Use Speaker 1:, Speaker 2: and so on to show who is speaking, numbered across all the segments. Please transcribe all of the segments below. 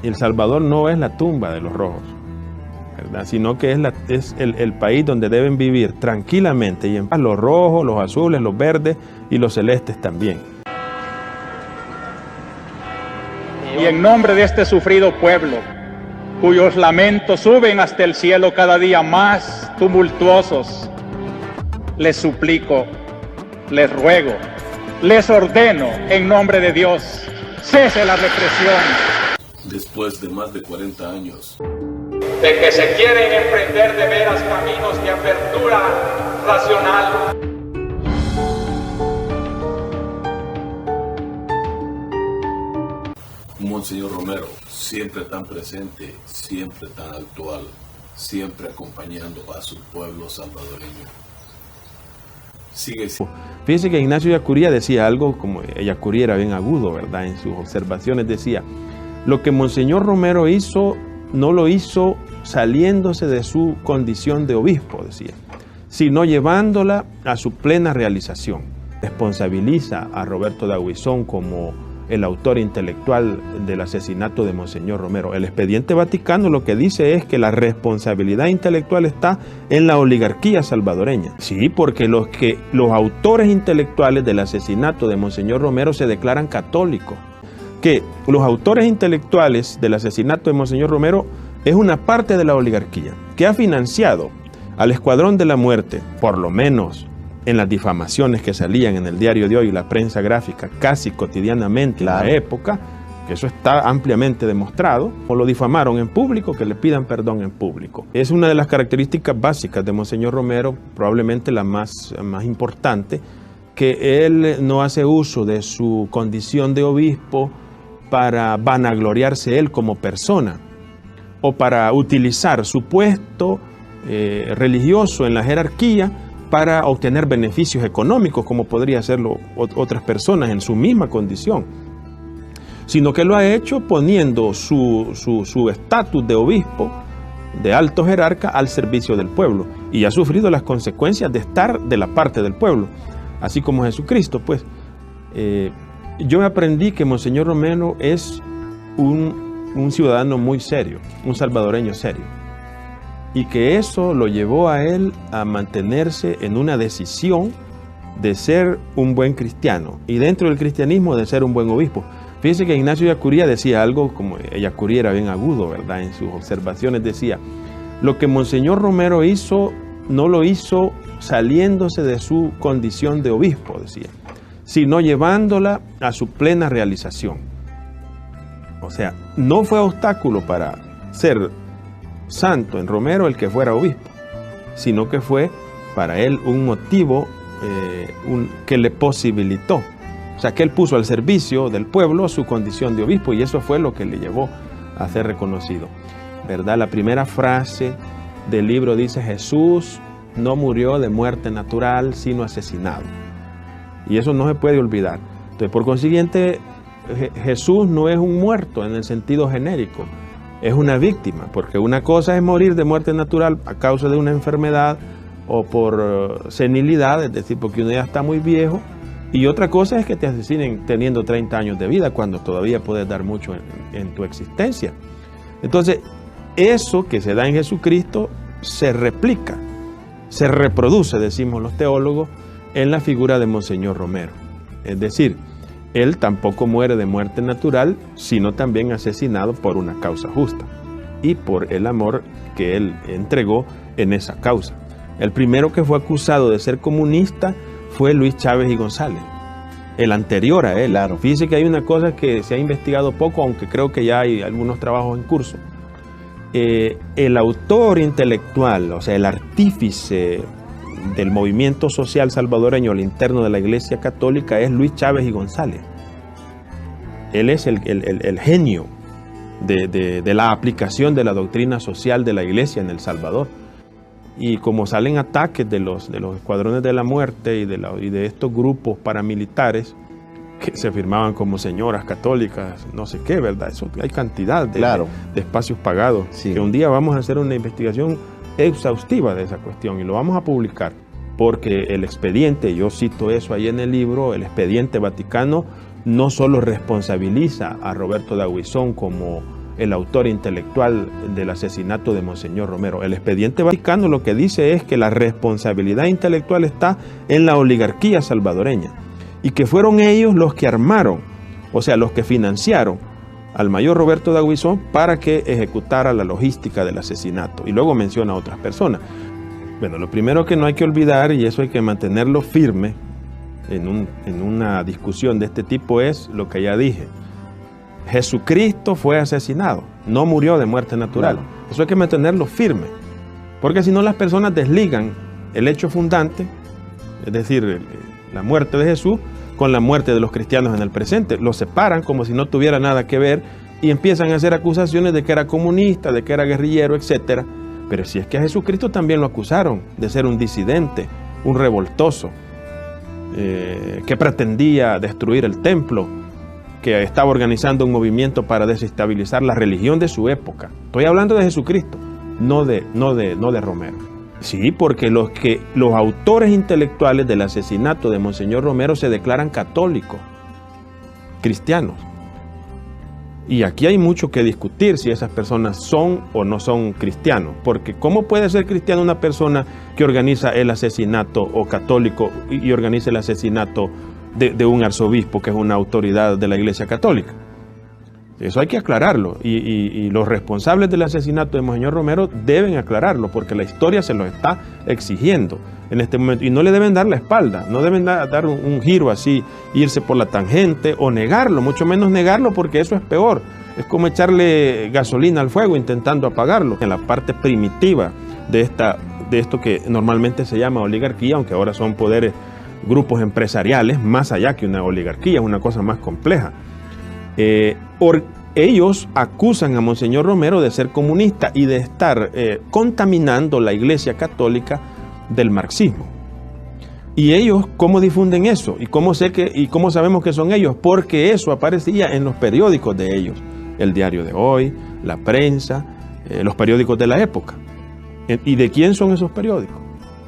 Speaker 1: El Salvador no es la tumba de los rojos, ¿verdad? Sino que es el país donde deben vivir tranquilamente y en paz los rojos, los azules, los verdes y los celestes también.
Speaker 2: Y en nombre de este sufrido pueblo, cuyos lamentos suben hasta el cielo cada día más tumultuosos, les suplico, les ruego, les ordeno en nombre de Dios, cese la represión.
Speaker 3: Después de más de 40 años,
Speaker 2: De que se quieren emprender de veras caminos de apertura racional.
Speaker 3: Monseñor Romero, siempre tan presente, siempre tan actual, siempre acompañando a su pueblo salvadoreño. Sigue.
Speaker 1: Fíjese que Ignacio Ellacuría decía algo, como Ellacuría era bien agudo, ¿verdad? En sus observaciones decía, lo que Monseñor Romero hizo, no lo hizo saliéndose de su condición de obispo, decía, sino llevándola a su plena realización. Responsabiliza a Roberto D'Aubuisson como el autor intelectual del asesinato de Monseñor Romero. El expediente vaticano lo que dice es que la responsabilidad intelectual está en la oligarquía salvadoreña. Sí, porque los autores intelectuales del asesinato de Monseñor Romero se declaran católicos. Que los autores intelectuales del asesinato de Monseñor Romero es una parte de la oligarquía que ha financiado al Escuadrón de la Muerte, por lo menos en las difamaciones que salían en el diario de hoy y la prensa gráfica casi cotidianamente en la época, que eso está ampliamente demostrado, o lo difamaron en público, que le pidan perdón en público. Es una de las características básicas de Monseñor Romero, probablemente la más importante, que él no hace uso de su condición de obispo para vanagloriarse él como persona, o para utilizar su puesto religioso en la jerarquía para obtener beneficios económicos, como podría hacerlo otras personas en su misma condición, sino que lo ha hecho poniendo su estatus de obispo, de alto jerarca, al servicio del pueblo, y ha sufrido las consecuencias de estar de la parte del pueblo, así como Jesucristo. Pues yo aprendí que Monseñor Romero es un ciudadano muy serio, un salvadoreño serio, y que eso lo llevó a él a mantenerse en una decisión de ser un buen cristiano, y dentro del cristianismo de ser un buen obispo. Fíjese que Ignacio Ellacuría decía algo, como Ellacuría era bien agudo, ¿verdad? En sus observaciones decía, lo que Monseñor Romero hizo, no lo hizo saliéndose de su condición de obispo, decía, sino llevándola a su plena realización. O sea, no fue obstáculo para ser santo en Romero el que fuera obispo, sino que fue para él un motivo que le posibilitó, o sea, que él puso al servicio del pueblo su condición de obispo, y eso fue lo que le llevó a ser reconocido, ¿verdad? La primera frase del libro dice, Jesús no murió de muerte natural, sino asesinado, y eso no se puede olvidar. Entonces, por consiguiente, Jesús no es un muerto en el sentido genérico, es una víctima, porque una cosa es morir de muerte natural a causa de una enfermedad o por senilidad, es decir, porque uno ya está muy viejo, y otra cosa es que te asesinen teniendo 30 años de vida, cuando todavía puedes dar mucho en tu existencia. Entonces, eso que se da en Jesucristo se replica, se reproduce, decimos los teólogos, en la figura de Monseñor Romero. Es decir, él tampoco muere de muerte natural, sino también asesinado por una causa justa y por el amor que él entregó en esa causa. El primero que fue acusado de ser comunista fue Luis Chávez y González, el anterior a él. Claro. Fíjese que hay una cosa que se ha investigado poco, aunque creo que ya hay algunos trabajos en curso. El autor intelectual, o sea, el artífice del movimiento social salvadoreño al interno de la Iglesia Católica es Luis Chávez y González. Él es el genio de la aplicación de la doctrina social de la Iglesia en El Salvador. Y como salen ataques de los escuadrones de la muerte y de estos grupos paramilitares que se firmaban como señoras católicas, no sé qué, ¿verdad? Eso, hay cantidad de espacios pagados. Sí. Que un día vamos a hacer una investigación exhaustiva de esa cuestión y lo vamos a publicar, porque el expediente, yo cito eso ahí en el libro, el expediente vaticano no solo responsabiliza a Roberto D'Aubuisson como el autor intelectual del asesinato de Monseñor Romero. El expediente Vaticano lo que dice es que la responsabilidad intelectual está en la oligarquía salvadoreña y que fueron ellos los que armaron, o sea, los que financiaron al mayor Roberto Daguizó para que ejecutara la logística del asesinato. Y luego menciona a otras personas. Bueno, lo primero que no hay que olvidar, y eso hay que mantenerlo firme en una discusión de este tipo, es lo que ya dije. Jesucristo fue asesinado, no murió de muerte natural. Claro. Eso hay que mantenerlo firme, porque si no las personas desligan el hecho fundante, es decir, la muerte de Jesús, con la muerte de los cristianos en el presente. Lo separan como si no tuviera nada que ver y empiezan a hacer acusaciones de que era comunista, de que era guerrillero, etc. Pero si es que a Jesucristo también lo acusaron de ser un disidente, un revoltoso, que pretendía destruir el templo, que estaba organizando un movimiento para desestabilizar la religión de su época. Estoy hablando de Jesucristo, no de Romero. Sí, porque los autores intelectuales del asesinato de Monseñor Romero se declaran católicos, cristianos. Y aquí hay mucho que discutir si esas personas son o no son cristianos, porque ¿cómo puede ser cristiano una persona que organiza el asesinato, o católico y organiza el asesinato de un arzobispo que es una autoridad de la Iglesia Católica? Eso hay que aclararlo, y los responsables del asesinato de Monseñor Romero deben aclararlo, porque la historia se lo está exigiendo en este momento, y no le deben dar la espalda, no deben dar un giro así, irse por la tangente o negarlo, mucho menos negarlo, porque eso es peor. Es como echarle gasolina al fuego intentando apagarlo. En la parte primitiva de esto que normalmente se llama oligarquía, aunque ahora son poderes, grupos empresariales, más allá que una oligarquía, es una cosa más compleja. Ellos acusan a Monseñor Romero de ser comunista y de estar contaminando la Iglesia Católica del marxismo. ¿Y ellos cómo difunden eso? ¿Y cómo sabemos que son ellos? Porque eso aparecía en los periódicos de ellos. El Diario de Hoy, La Prensa, los periódicos de la época. ¿Y de quién son esos periódicos?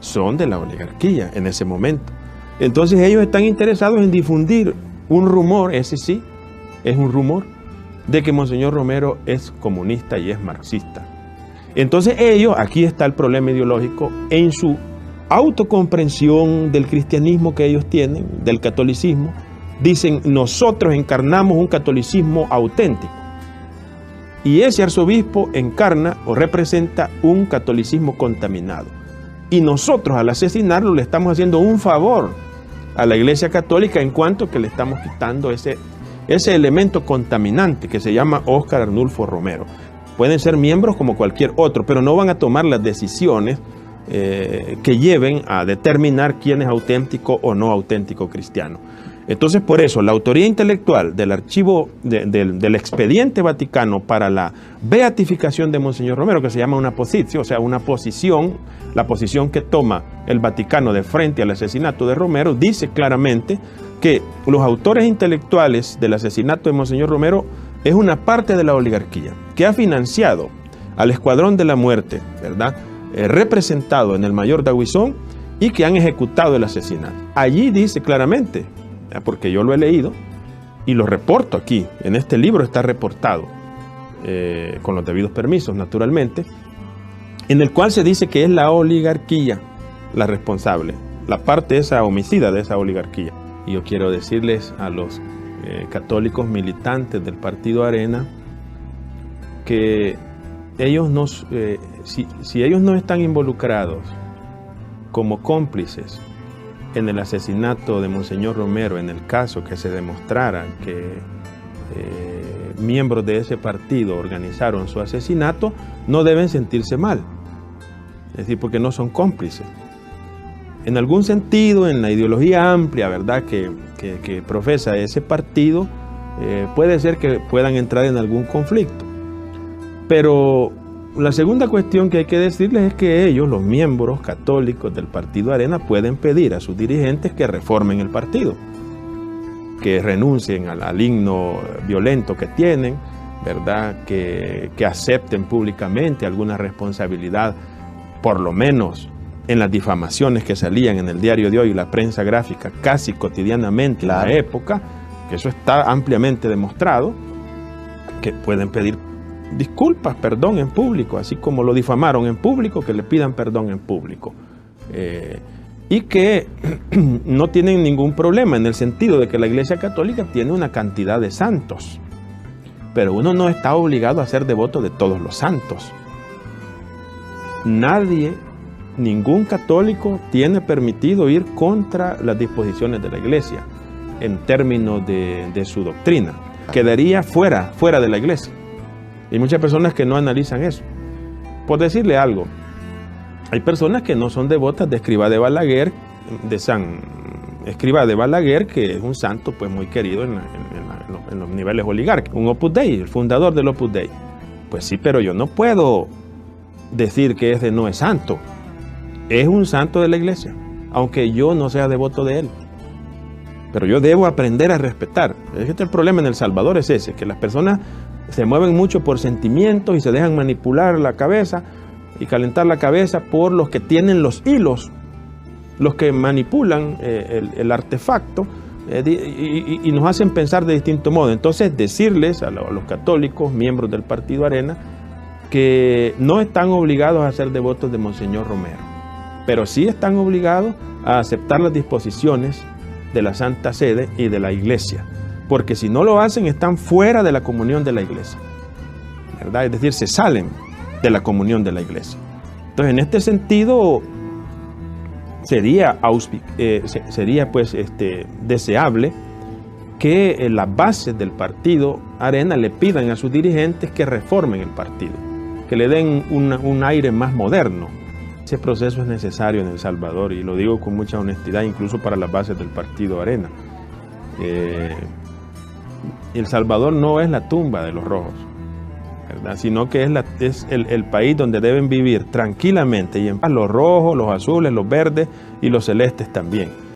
Speaker 1: Son de la oligarquía en ese momento. Entonces ellos están interesados en difundir un rumor, ese sí, es un rumor, de que Monseñor Romero es comunista y es marxista. Entonces ellos, aquí está el problema ideológico, en su autocomprensión del cristianismo que ellos tienen, del catolicismo, dicen: nosotros encarnamos un catolicismo auténtico. Y ese arzobispo encarna o representa un catolicismo contaminado. Y nosotros, al asesinarlo, le estamos haciendo un favor a la Iglesia Católica, en cuanto que le estamos quitando ese elemento contaminante que se llama Óscar Arnulfo Romero. Pueden ser miembros como cualquier otro, pero no van a tomar las decisiones que lleven a determinar quién es auténtico o no auténtico cristiano. Entonces, por eso, la autoría intelectual del archivo del expediente Vaticano para la beatificación de Monseñor Romero, que se llama una positio, o sea, una posición, la posición que toma el Vaticano de frente al asesinato de Romero, dice claramente que los autores intelectuales del asesinato de Monseñor Romero es una parte de la oligarquía que ha financiado al Escuadrón de la Muerte, ¿verdad?, representado en el mayor Daguizón, y que han ejecutado el asesinato. Allí dice claramente, porque yo lo he leído y lo reporto aquí, en este libro está reportado, con los debidos permisos, naturalmente, en el cual se dice que es la oligarquía la responsable, la parte esa homicida de esa oligarquía. Y yo quiero decirles a los católicos militantes del Partido Arena que ellos si ellos no están involucrados como cómplices en el asesinato de Monseñor Romero, en el caso que se demostrara que miembros de ese partido organizaron su asesinato, no deben sentirse mal, es decir, porque no son cómplices. En algún sentido, en la ideología amplia, ¿verdad?, que profesa ese partido, puede ser que puedan entrar en algún conflicto. Pero la segunda cuestión que hay que decirles es que ellos, los miembros católicos del Partido Arena, pueden pedir a sus dirigentes que reformen el partido, que renuncien al himno violento que tienen, ¿verdad?, que acepten públicamente alguna responsabilidad, por lo menos en las difamaciones que salían en el Diario de Hoy y la prensa gráfica casi cotidianamente en la época, que eso está ampliamente demostrado, que pueden pedir disculpas, perdón en público, así como lo difamaron en público, que le pidan perdón en público. Y que no tienen ningún problema en el sentido de que la Iglesia Católica tiene una cantidad de santos, pero uno no está obligado a ser devoto de todos los santos. Nadie, ningún católico tiene permitido ir contra las disposiciones de la Iglesia en términos de su doctrina. Quedaría fuera de la Iglesia. Hay muchas personas que no analizan eso. Por decirle algo, hay personas que no son devotas de Escrivá de Balaguer, de San Escrivá de Balaguer, que es un santo pues muy querido en los niveles oligárquicos, un Opus Dei, el fundador del Opus Dei. Pues sí, pero yo no puedo decir que ese no es santo. Es un santo de la Iglesia, aunque yo no sea devoto de él. Pero yo debo aprender a respetar. Es que el problema en El Salvador es ese, que las personas se mueven mucho por sentimientos y se dejan manipular la cabeza y calentar la cabeza por los que tienen los hilos, los que manipulan el artefacto y nos hacen pensar de distinto modo. Entonces, decirles a los católicos, miembros del Partido Arena, que no están obligados a ser devotos de Monseñor Romero, pero sí están obligados a aceptar las disposiciones de la Santa Sede y de la Iglesia, porque si no lo hacen están fuera de la comunión de la Iglesia, ¿verdad? Es decir, se salen de la comunión de la Iglesia. Entonces, en este sentido, sería pues deseable que las bases del Partido Arena le pidan a sus dirigentes que reformen el partido, que le den un aire más moderno. Ese proceso es necesario en El Salvador, y lo digo con mucha honestidad, incluso para las bases del Partido Arena. El Salvador no es la tumba de los rojos, ¿verdad? Sino que es el país donde deben vivir tranquilamente y en paz los rojos, los azules, los verdes y los celestes también.